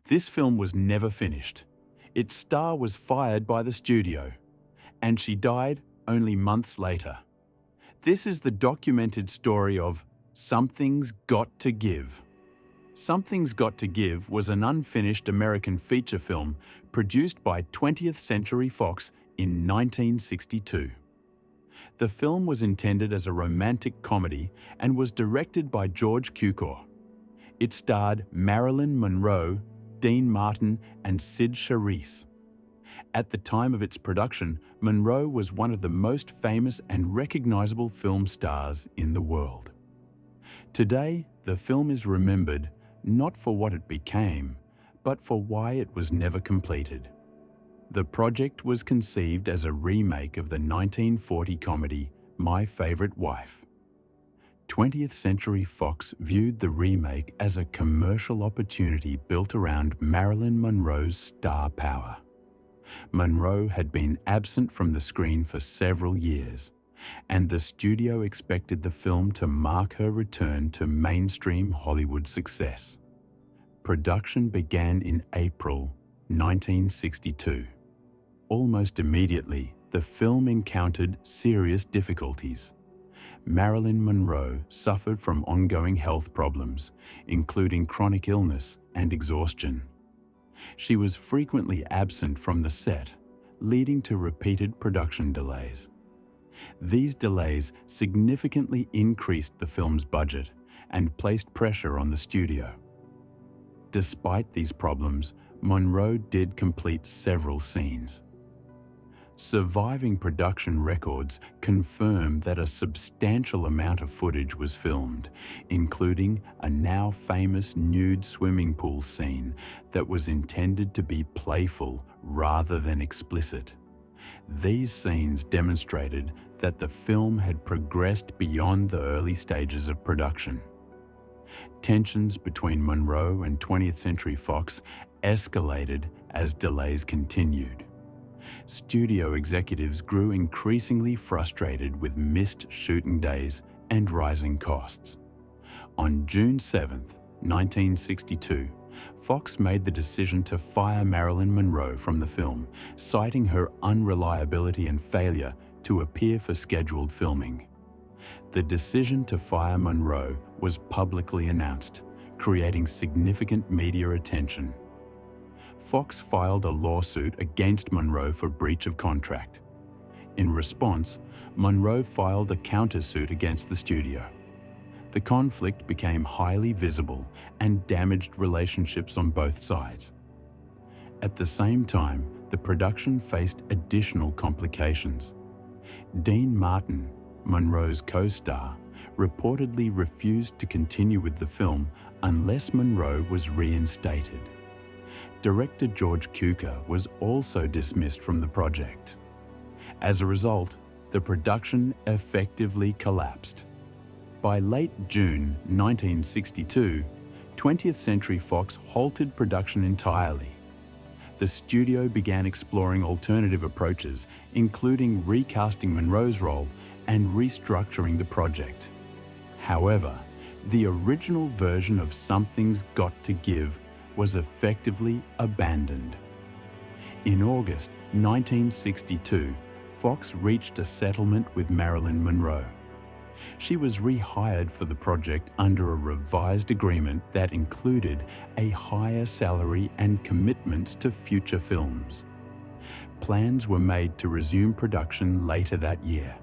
This film was never finished. Its star was fired by the studio, and she died only months later. This is the documented story of Something's Got to Give. Something's Got to Give was an unfinished American feature film produced by 20th Century Fox in 1962. The film was intended as a romantic comedy and was directed by George Cukor. It starred Marilyn Monroe, Dean Martin, and Sid Charisse. At the time of its production, Monroe was one of the most famous and recognizable film stars in the world. Today, the film is remembered not for what it became, but for why it was never completed. The project was conceived as a remake of the 1940 comedy My Favorite Wife. 20th Century Fox viewed the remake as a commercial opportunity built around Marilyn Monroe's star power. Monroe had been absent from the screen for several years, and the studio expected the film to mark her return to mainstream Hollywood success. Production began in April 1962. Almost immediately, the film encountered serious difficulties. Marilyn Monroe suffered from ongoing health problems, including chronic illness and exhaustion. She was frequently absent from the set, leading to repeated production delays. These delays significantly increased the film's budget and placed pressure on the studio. Despite these problems, Monroe did complete several scenes. Surviving production records confirm that a substantial amount of footage was filmed, including a now famous nude swimming pool scene that was intended to be playful rather than explicit. These scenes demonstrated that the film had progressed beyond the early stages of production. Tensions between Monroe and 20th Century Fox escalated as delays continued. Studio executives grew increasingly frustrated with missed shooting days and rising costs. On June 7, 1962, Fox made the decision to fire Marilyn Monroe from the film, citing her unreliability and failure to appear for scheduled filming. The decision to fire Monroe was publicly announced, creating significant media attention. Fox filed a lawsuit against Monroe for breach of contract. In response, Monroe filed a countersuit against the studio. The conflict became highly visible and damaged relationships on both sides. At the same time, the production faced additional complications. Dean Martin, Monroe's co-star, reportedly refused to continue with the film unless Monroe was reinstated. Director George Cukor was also dismissed from the project. As a result, the production effectively collapsed. By late June 1962, 20th Century Fox halted production entirely. The studio began exploring alternative approaches, including recasting Monroe's role and restructuring the project. However, the original version of Something's Got to Give was effectively abandoned. In August 1962, Fox reached a settlement with Marilyn Monroe. She was rehired for the project under a revised agreement that included a higher salary and commitments to future films. Plans were made to resume production later that year.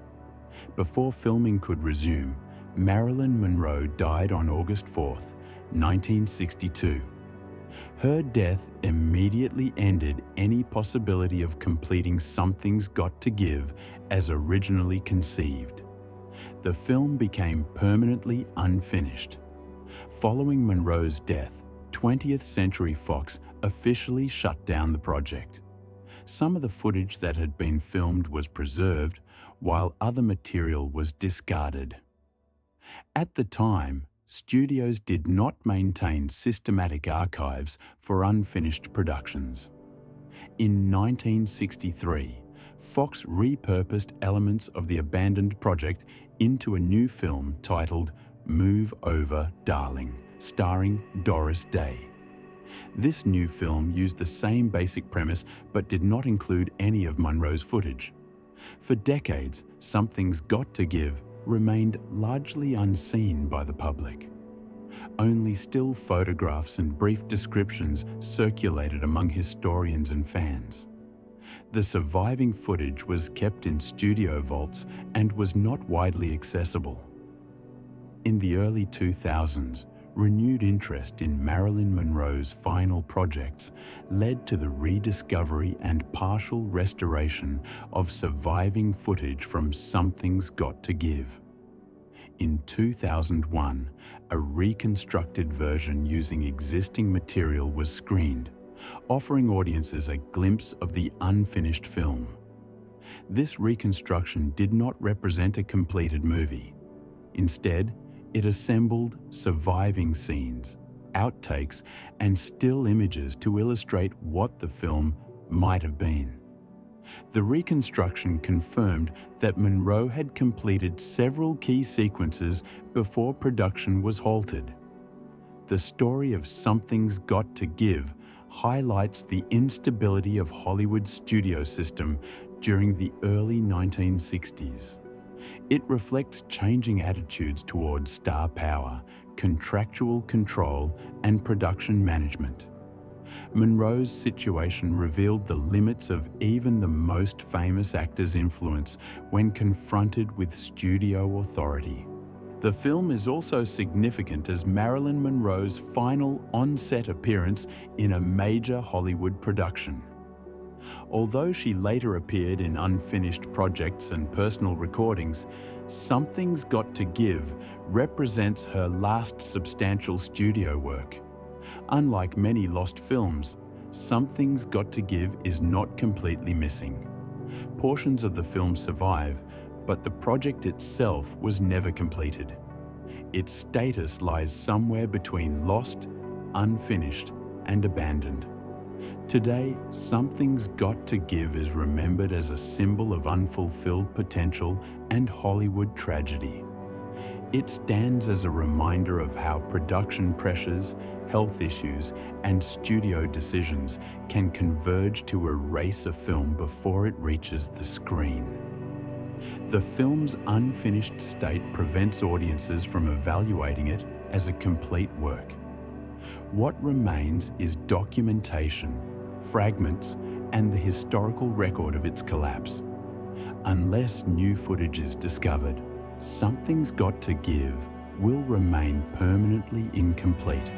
Before filming could resume, Marilyn Monroe died on August 4, 1962. Her death immediately ended any possibility of completing Something's Got to Give as originally conceived. The film became permanently unfinished. Following Monroe's death, 20th Century Fox officially shut down the project. Some of the footage that had been filmed was preserved, while other material was discarded. At the time, studios did not maintain systematic archives for unfinished productions. In 1963, Fox repurposed elements of the abandoned project into a new film titled Move Over, Darling, starring Doris Day. This new film used the same basic premise but did not include any of Monroe's footage. For decades, Something's Got to Give remained largely unseen by the public. Only still photographs and brief descriptions circulated among historians and fans. The surviving footage was kept in studio vaults and was not widely accessible. In the early 2000s, renewed interest in Marilyn Monroe's final projects led to the rediscovery and partial restoration of surviving footage from Something's Got to Give. In 2001, a reconstructed version using existing material was screened, offering audiences a glimpse of the unfinished film. This reconstruction did not represent a completed movie. Instead, it assembled surviving scenes, outtakes, and still images to illustrate what the film might have been. The reconstruction confirmed that Monroe had completed several key sequences before production was halted. The story of Something's Got to Give highlights the instability of Hollywood's studio system during the early 1960s. It reflects changing attitudes towards star power, contractual control, and production management. Monroe's situation revealed the limits of even the most famous actors' influence when confronted with studio authority. The film is also significant as Marilyn Monroe's final on-set appearance in a major Hollywood production. Although she later appeared in unfinished projects and personal recordings, Something's Got to Give represents her last substantial studio work. Unlike many lost films, Something's Got to Give is not completely missing. Portions of the film survive, but the project itself was never completed. Its status lies somewhere between lost, unfinished, and abandoned. Today, Something's Got to Give is remembered as a symbol of unfulfilled potential and Hollywood tragedy. It stands as a reminder of how production pressures, health issues, and studio decisions can converge to erase a film before it reaches the screen. The film's unfinished state prevents audiences from evaluating it as a complete work. What remains is documentation, fragments, and the historical record of its collapse. Unless new footage is discovered, Something's Got to Give will remain permanently incomplete.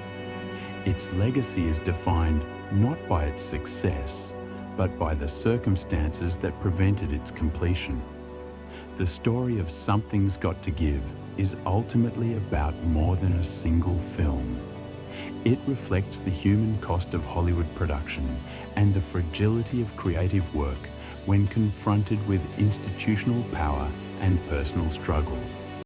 Its legacy is defined not by its success, but by the circumstances that prevented its completion. The story of Something's Got to Give is ultimately about more than a single film. It reflects the human cost of Hollywood production and the fragility of creative work when confronted with institutional power and personal struggle.